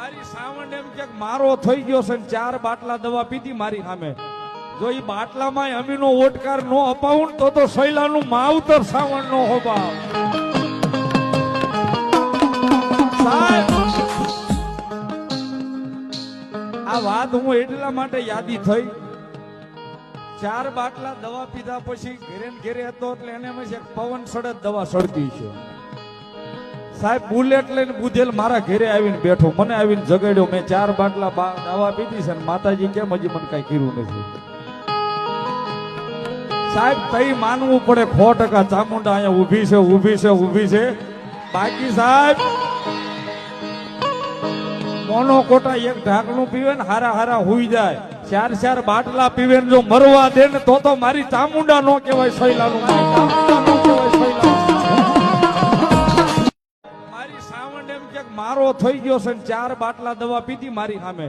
મારી સાવણ એમ કે મારો થઈ ગયો છે ને 4 બાટલા દવા પીધી મારી સામે. જો ઈ બાટલામાં અમીનો ઓટકાર નો અપાવું તો શૈલાનું માવતર સાવણ નો હોબાવ. સાહેબ આ વાત હું એટલા માટે યાદી થઈ, 4 બાટલા દવા પીધા પછી ઘેરે ને ઘેરે હતો એટલે એને એમ છે પવન સડત દવા સડતી છે. સાહેબ બુલેટ લઈને બુધેલ મારા ઘેરે આવીને બેઠો, મને આવીને જગાડ્યો. મેં 4 બાટલા દવા પીધી છે ને માતાજી કેમ હજી મને કઈ કર્યું નથી. સાહેબ કઈ માનવું પડે 100% ચામુંડા અહીંયા ઊભી છે ઊભી છે ઊભી છે. બાકી સાહેબ મોનો કોટા એક ઢાંકણું પીવે ને હારા હારા હુઈ જાય. 4 બાટલા પીવે ને જો મરવા દે ને તો મારી ચામુંડા નો કહેવાય શૈલાનું. મારી સાવણ એમ કે મારો થઈ ગયો છે ને 4 બાટલા દવા પીધી મારી સામે.